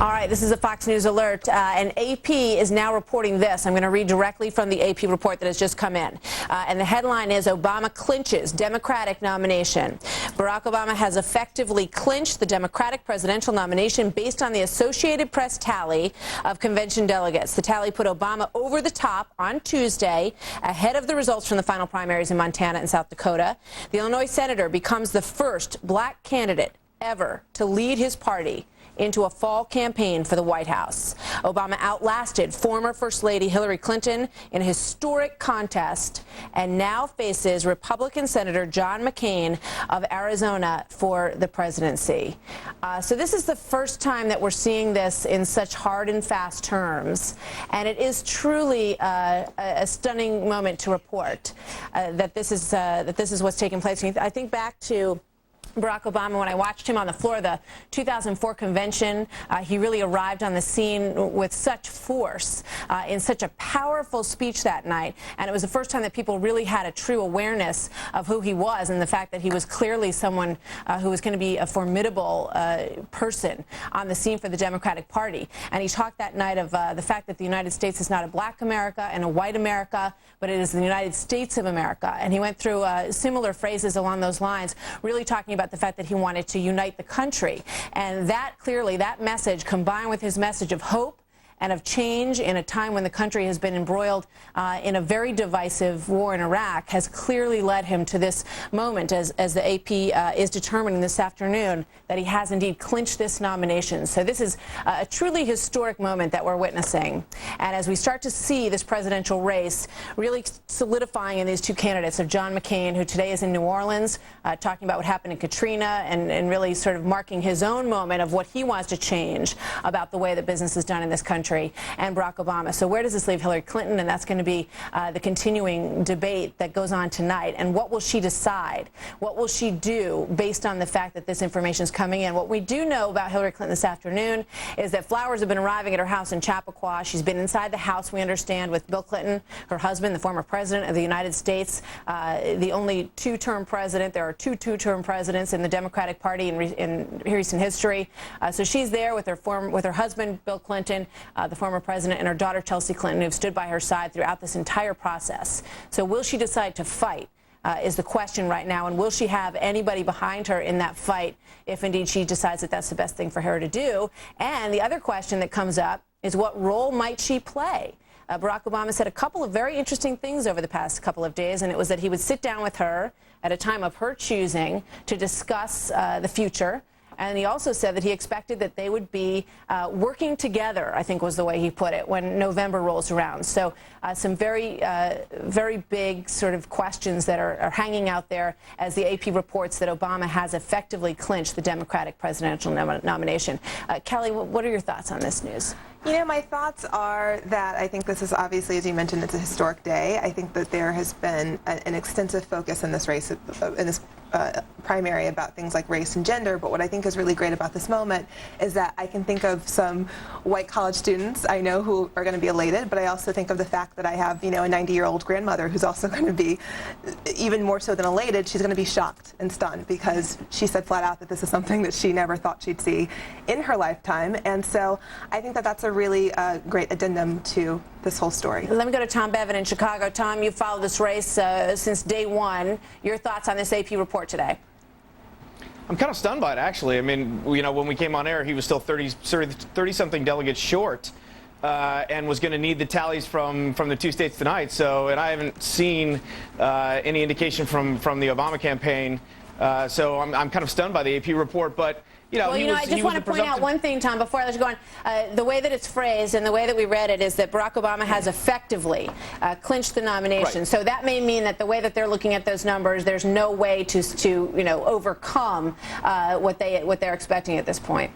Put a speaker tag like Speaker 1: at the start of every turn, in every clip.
Speaker 1: All right, this is a Fox News alert, and AP is now reporting this. I'm going to read directly from the AP report that has just come in. And the headline is, Obama clinches Democratic nomination. Barack Obama has effectively clinched the Democratic presidential nomination based on the Associated Press tally of convention delegates. The tally put Obama over the top on Tuesday, ahead of the results from the final primaries in Montana and South Dakota. The Illinois senator becomes the first black candidate ever to lead his party into a fall campaign for the White House. Obama outlasted former First Lady Hillary Clinton in a historic contest and now faces Republican Senator John McCain of Arizona for the presidency. So this is the first time that we're seeing this in such hard and fast terms, and it is truly a stunning moment to report that this is what's taking place. I think back to Barack Obama, when I watched him on the floor of the 2004 convention, he really arrived on the scene with such force in such a powerful speech that night. And it was the first time that people really had a true awareness of who he was and the fact that he was clearly someone who was going to be a formidable person on the scene for the Democratic Party. And he talked that night of the fact that the United States is not a black America and a white America, but it is the United States of America. And he went through similar phrases along those lines, really talking about the fact that he wanted to unite the country. And that clearly, that message, combined with his message of hope and of change in a time when the country has been embroiled in a very divisive war in Iraq, has clearly led him to this moment, as the AP is determining this afternoon, that he has indeed clinched this nomination. So this is a truly historic moment that we're witnessing. And as we start to see this presidential race really solidifying in these two candidates of John McCain, who today is in New Orleans, talking about what happened in Katrina and really sort of marking his own moment of what he wants to change about the way that business is done in this country, and Barack Obama. So where does this leave Hillary Clinton? And that's going to be the continuing debate that goes on tonight. And what will she decide? What will she do based on the fact that this information is coming in? What we do know about Hillary Clinton this afternoon is that flowers have been arriving at her house in Chappaqua. She's been inside the house, we understand, with Bill Clinton, her husband, the former president of the United States, the only two-term president. There are two-term presidents in the Democratic Party in recent history. So she's there with her husband, Bill Clinton, the former president, and her daughter, Chelsea Clinton, who've stood by her side throughout this entire process. So will she decide to fight is the question right now, and will she have anybody behind her in that fight if indeed she decides that that's the best thing for her to do? And the other question that comes up is, what role might she play? Barack Obama said a couple of very interesting things over the past couple of days, and it was that he would sit down with her at a time of her choosing to discuss the future. And he also said that he expected that they would be working together, I think was the way he put it, when November rolls around. So some very big sort of questions that are hanging out there as the AP reports that Obama has effectively clinched the Democratic presidential nomination. Kelly, what are your thoughts on this news?
Speaker 2: You know, my thoughts are that I think this is obviously, as you mentioned, it's a historic day. I think that there has been an extensive focus in this race, in this primary, about things like race and gender. But what I think is really great about this moment is that I can think of some white college students I know who are going to be elated, but I also think of the fact that I have, you know, a 90-year-old grandmother who's also going to be, even more so than elated, she's going to be shocked and stunned, because she said flat out that this is something that she never thought she'd see in her lifetime. And so I think that that's a really great addendum to this whole story.
Speaker 1: Let me go to Tom Bevan in Chicago. Tom, you've followed this race since day one. Your thoughts on this AP report today?
Speaker 3: I'm kind of stunned by it, actually. I mean, you know, when we came on air, he was still 30-something delegates short and was going to need the tallies from the two states tonight. So, and I haven't seen any indication from the Obama campaign. So I'm kind of stunned by the AP report, but you know,
Speaker 1: well, I just want to point out one thing, Tom, before I let you go on. The way that it's phrased and the way that we read it is that Barack Obama has effectively clinched the nomination. Right. So that may mean that the way that they're looking at those numbers, there's no way to you know, overcome what they're expecting at this point.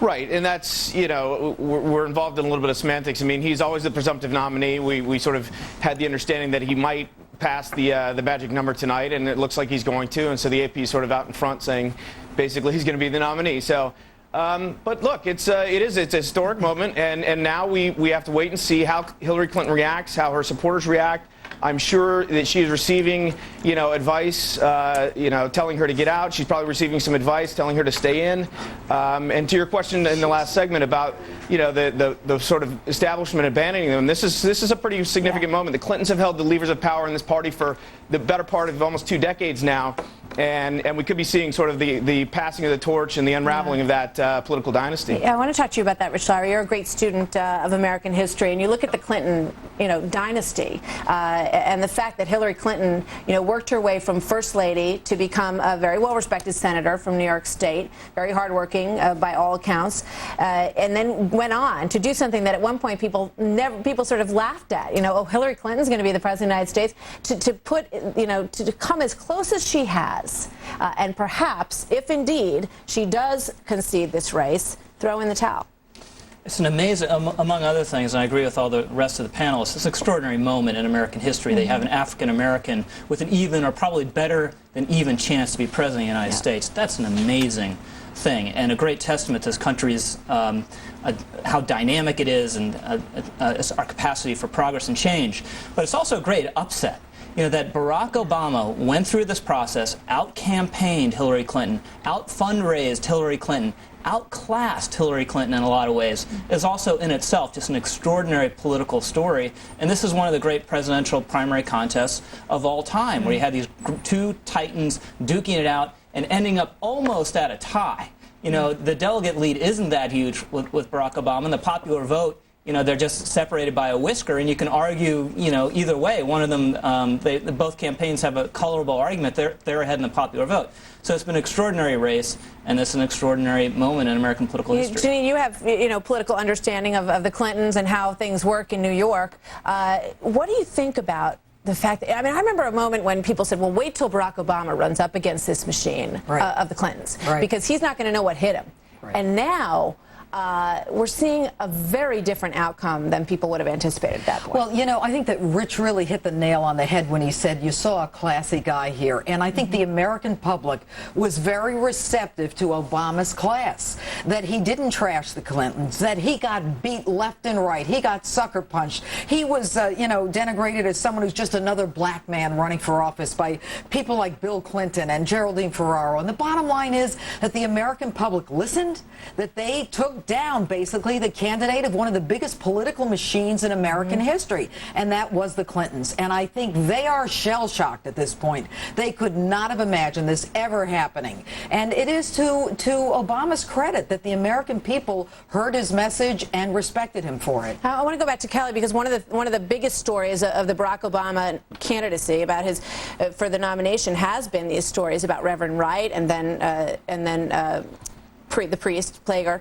Speaker 3: Right, and that's, you know, we're involved in a little bit of semantics. I mean, he's always the presumptive nominee. We sort of had the understanding that he might pass the magic number tonight, and it looks like he's going to. And so the AP is sort of out in front saying, basically, he's going to be the nominee. So, but look, it's a historic moment, and now we have to wait and see how Hillary Clinton reacts, how her supporters react, I'm sure that she is receiving, advice, telling her to get out. She's probably receiving some advice telling her to stay in. And to your question in the last segment about, the sort of establishment abandoning them, this is a pretty significant moment. The Clintons have held the levers of power in this party for the better part of almost 2 decades now. And we could be seeing sort of the passing of the torch and the unraveling of that political dynasty.
Speaker 1: Yeah, I want to talk to you about that, Rich Lowry. You're a great student of American history, and you look at the Clinton, dynasty, and the fact that Hillary Clinton, worked her way from First Lady to become a very well-respected senator from New York State, very hardworking by all accounts, and then went on to do something that at one point people sort of laughed at. Hillary Clinton's going to be the president of the United States. To put, to come as close as she has, and perhaps, if indeed she does concede this race, throw in the towel.
Speaker 4: It's an amazing, among other things, and I agree with all the rest of the panelists, it's an extraordinary moment in American history. They have an African-American with an even or probably better than even chance to be president of the United States. That's an amazing thing and a great testament to this country's how dynamic it is and our capacity for progress and change. But it's also a great upset. That Barack Obama went through this process, out-campaigned Hillary Clinton, out-fundraised Hillary Clinton, outclassed Hillary Clinton in a lot of ways, is also in itself just an extraordinary political story. And this is one of the great presidential primary contests of all time, where you had these 2 titans duking it out and ending up almost at a tie. The delegate lead isn't that huge with Barack Obama, and the popular vote, they're just separated by a whisker, and you can argue, either way. One of them, both campaigns have a colorable argument. They're ahead in the popular vote. So it's been an extraordinary race, and it's an extraordinary moment in American political history.
Speaker 1: Janine, you have, political understanding of the Clintons and how things work in New York. What do you think about the fact that, I remember a moment when people said, well, wait till Barack Obama runs up against this machine of the Clintons, because he's not going to know what hit him. And now we're seeing a very different outcome than people would have anticipated at that point.
Speaker 5: Well, I think that Rich really hit the nail on the head when he said you saw a classy guy here. And I think the American public was very receptive to Obama's class, that he didn't trash the Clintons, that he got beat left and right. He got sucker punched. He was, denigrated as someone who's just another black man running for office by people like Bill Clinton and Geraldine Ferraro. And the bottom line is that the American public listened, that they took down basically the candidate of one of the biggest political machines in American history, and that was the Clintons. And I think they are shell-shocked at this point. They could not have imagined this ever happening. And it is to Obama's credit that the American people heard his message and respected him for it.
Speaker 1: I want to go back to Kelly, because one of the biggest stories of the Barack Obama candidacy about his for the nomination has been these stories about Reverend Wright and then the priest Plager.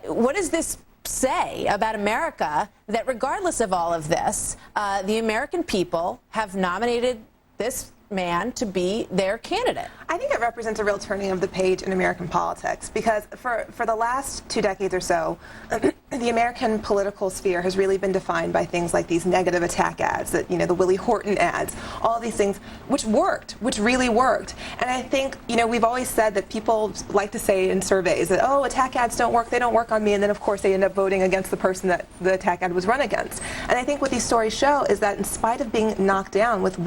Speaker 1: What does this say about America, that regardless of all of this, the American people have nominated this man to be their candidate?
Speaker 2: I think it represents a real turning of the page in American politics, because for the last 2 decades or so, the American political sphere has really been defined by things like these negative attack ads, that the Willie Horton ads, all these things, which really worked. And I think we've always said that people like to say in surveys that, oh, attack ads don't work, they don't work on me, and then of course they end up voting against the person that the attack ad was run against. And I think what these stories show is that in spite of being knocked down with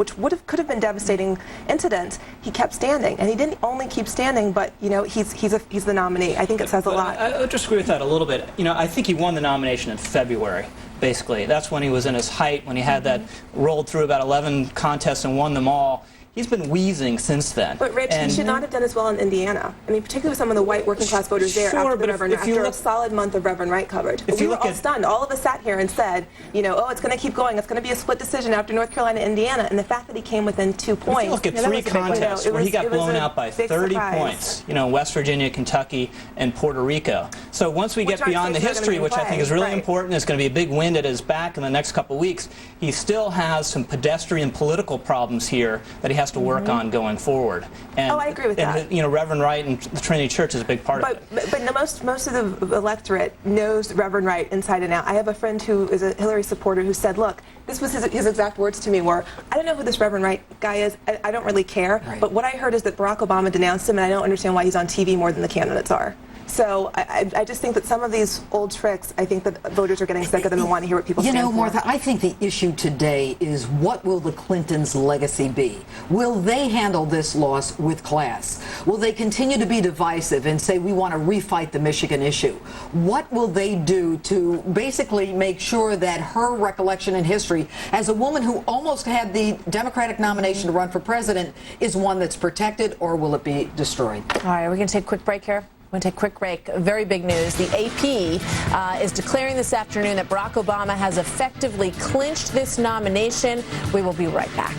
Speaker 2: could have been devastating incidents, he kept standing, and he didn't only keep standing, but he's the nominee. I think it says a lot.
Speaker 4: I would disagree with that a little bit. I think he won the nomination in February. Basically, that's when he was in his height, when he had that rolled through about 11 contests and won them all. He's been wheezing since then.
Speaker 2: But Rich, he should not have done as well in Indiana. Particularly with some of the white working class voters there after a solid month of Reverend Wright coverage. We were all stunned. All of us sat here and said, oh, it's going to keep going. It's going to be a split decision after North Carolina, Indiana. And the fact that he came within 2 points.
Speaker 4: If you look at 3 contests where he got blown out by 30 points, West Virginia, Kentucky, and Puerto Rico. So once we get beyond the history, which I think is really important, it's going to be a big wind at his back in the next couple of weeks, he still has some pedestrian political problems here that he has to work on going forward. And,
Speaker 2: I agree with that.
Speaker 4: Reverend Wright and the Trinity Church is a big part of it.
Speaker 2: But most of the electorate knows Reverend Wright inside and out. I have a friend who is a Hillary supporter who said, look, this was his exact words to me were, I don't know who this Reverend Wright guy is. I don't really care. But what I heard is that Barack Obama denounced him, and I don't understand why he's on TV more than the candidates are. So I just think that some of these old tricks, I think that voters are getting sick of them and want to hear what people
Speaker 5: You
Speaker 2: stand
Speaker 5: know,
Speaker 2: for.
Speaker 5: Martha, I think the issue today is what will the Clintons' legacy be? Will they handle this loss with class? Will they continue to be divisive and say we want to refight the Michigan issue? What will they do to basically make sure that her recollection in history as a woman who almost had the Democratic nomination to run for president is one that's protected, or will it be destroyed?
Speaker 1: All right, we're going to take a quick break here. We're going to take a quick break. Very big news. The AP is declaring this afternoon that Barack Obama has effectively clinched this nomination. We will be right back.